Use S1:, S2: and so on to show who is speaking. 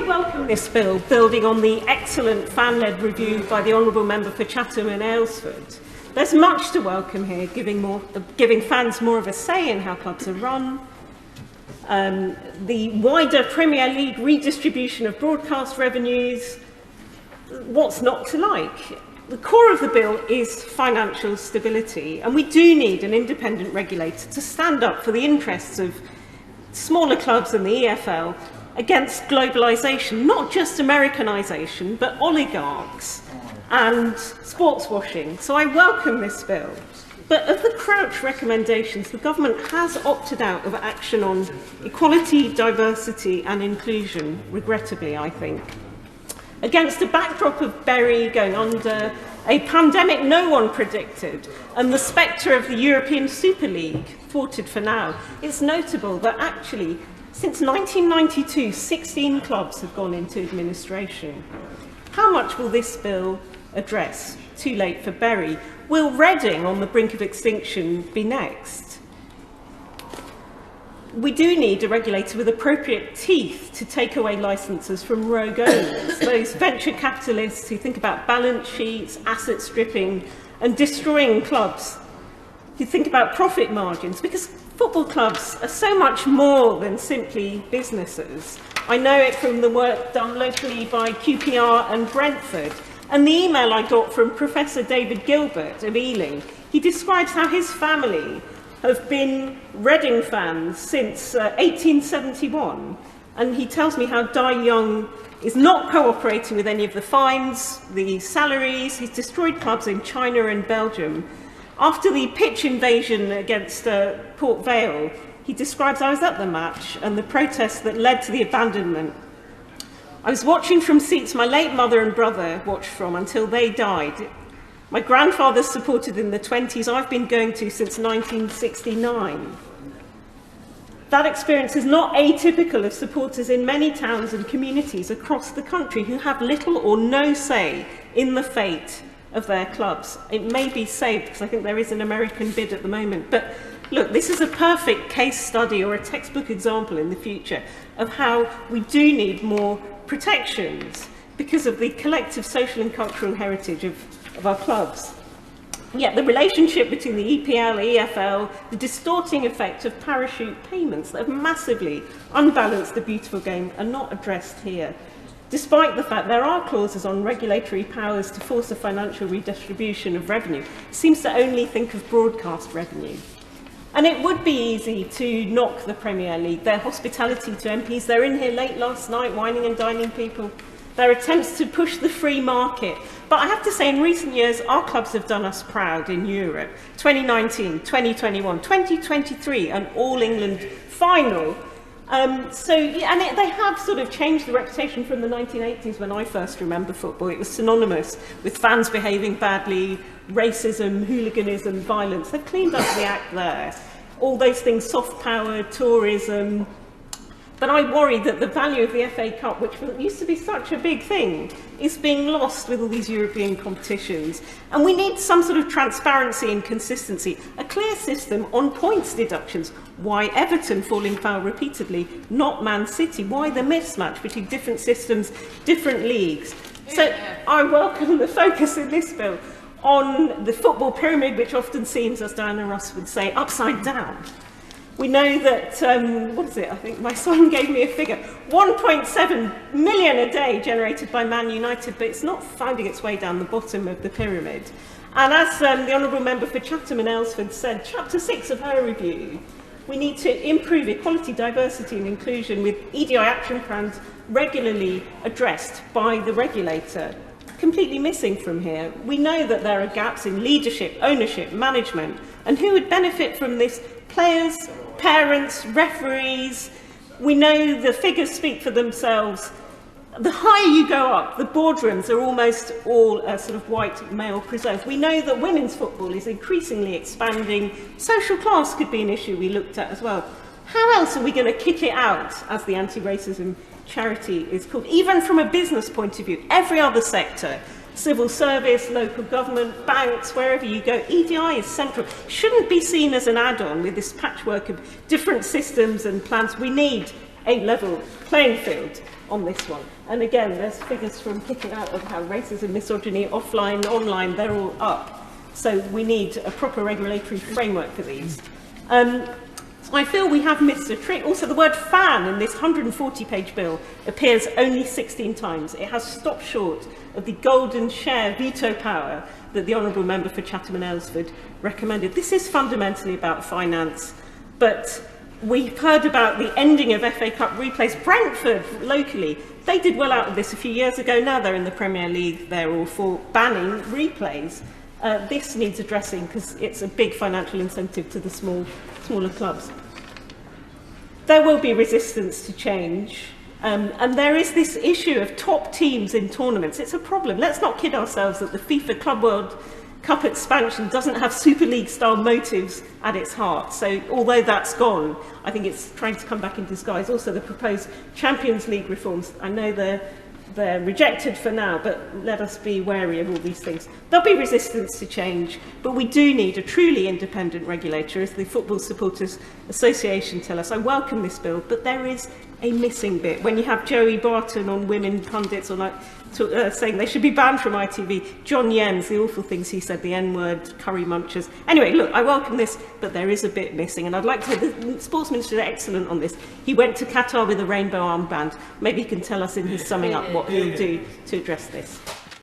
S1: I welcome this bill, building on the excellent fan-led review by the Honourable Member for Chatham and Aylesford. There's much to welcome here, giving fans more of a say in how clubs are run, the wider Premier League redistribution of broadcast revenues. What's not to like? The core of the bill is financial stability, and we do need an independent regulator to stand up for the interests of smaller clubs and the EFL against globalisation, not just Americanisation, but oligarchs and sports washing. So I welcome this bill. But of the Crouch recommendations, the government has opted out of action on equality, diversity and inclusion, regrettably, I think. Against a backdrop of Bury going under, a pandemic no one predicted, and the spectre of the European Super League thwarted for now, it's notable that actually, since 1992, 16 clubs have gone into administration. How much will this bill address? Too late for Bury. Will Reading, on the brink of extinction, be next? We do need a regulator with appropriate teeth to take away licences from rogue owners, those venture capitalists who think about balance sheets, asset stripping and destroying clubs, who think about profit margins, because football clubs are so much more than simply businesses. I know it from the work done locally by QPR and Brentford. And the email I got from Professor David Gilbert of Ealing, he describes how his family have been Reading fans since 1871. And he tells me how Di Young is not cooperating with any of the fines, the salaries. He's destroyed clubs in China and Belgium. After the pitch invasion against Port Vale, he describes, I was at the match and the protests that led to the abandonment. I was watching from seats my late mother and brother watched from until they died. My grandfather supported in the 20s. I've been going to since 1969. That experience is not atypical of supporters in many towns and communities across the country who have little or no say in the fate of their clubs. It may be saved because I think there is an American bid at the moment. But look, this is a perfect case study or a textbook example in the future of how we do need more protections because of the collective social and cultural heritage of our clubs. Yet the relationship between the EPL, EFL, the distorting effect of parachute payments that have massively unbalanced the beautiful game are not addressed here, despite the fact there are clauses on regulatory powers to force a financial redistribution of revenue. It seems to only think of broadcast revenue. And it would be easy to knock the Premier League, their hospitality to MPs. They're in here late last night, wining and dining people. Their attempts to push the free market. But I have to say, in recent years, our clubs have done us proud in Europe. 2019, 2021, 2023, an All-England final. They have sort of changed the reputation from the 1980s when I first remember football. It was synonymous with fans behaving badly, racism, hooliganism, violence. They've cleaned up the act there. All those things, soft power, tourism. But I worry that the value of the FA Cup, which used to be such a big thing, is being lost with all these European competitions. And we need some sort of transparency and consistency, a clear system on points deductions. Why Everton falling foul repeatedly, not Man City? Why the mismatch between different systems, different leagues? So I welcome the focus in this bill on the football pyramid, which often seems, as Diana Ross would say, upside down. We know that, what is it? I think my son gave me a figure, 1.7 million a day generated by Man United, but it's not finding its way down the bottom of the pyramid. And as the Honourable Member for Chatham and Aylesford said, Chapter 6 of her review, we need to improve equality, diversity and inclusion with EDI action plans regularly addressed by the regulator. Completely missing from here. We know that there are gaps in leadership, ownership, management, and who would benefit from this? Players, parents, referees. We know the figures speak for themselves. The higher you go up, the boardrooms are almost all sort of white male preserved. We know that women's football is increasingly expanding. Social class could be an issue we looked at as well. How else are we going to kick it out, as the anti-racism charity is called? Even from a business point of view, every other sector, civil service, local government, banks, wherever you go, EDI is central. Shouldn't be seen as an add-on with this patchwork of different systems and plans. We need a level playing field on this one. And again, there's figures from Kicking Out of how racism, misogyny, offline, online, they're all up. So we need a proper regulatory framework for these. I feel we have missed a trick. Also, the word fan in this 140-page bill appears only 16 times. It has stopped short of the golden share veto power that the Honourable Member for Chatham and Aylesford recommended. This is fundamentally about finance, but we've heard about the ending of FA Cup replays. Brentford, locally, they did well out of this a few years ago. Now they're in the Premier League. They're all for banning replays. This needs addressing because it's a big financial incentive to the smaller clubs. There will be resistance to change, and there is this issue of top teams in tournaments. It's a problem. Let's not kid ourselves that the FIFA Club World Cup expansion doesn't have Super League-style motives at its heart. So although that's gone, I think it's trying to come back in disguise. Also, the proposed Champions League reforms, I know they're rejected for now, but let us be wary of all these things. There'll be resistance to change, but we do need a truly independent regulator, as the Football Supporters Association tell us. I welcome this bill, but there is a missing bit. When you have Joey Barton on women pundits or saying they should be banned from ITV, John Yems, the awful things he said, the N-word, curry munchers. Anyway, look, I welcome this, but there is a bit missing, and I'd like to say the Sports Minister is excellent on this. He went to Qatar with a rainbow armband. Maybe he can tell us in his summing up what he'll do to address this.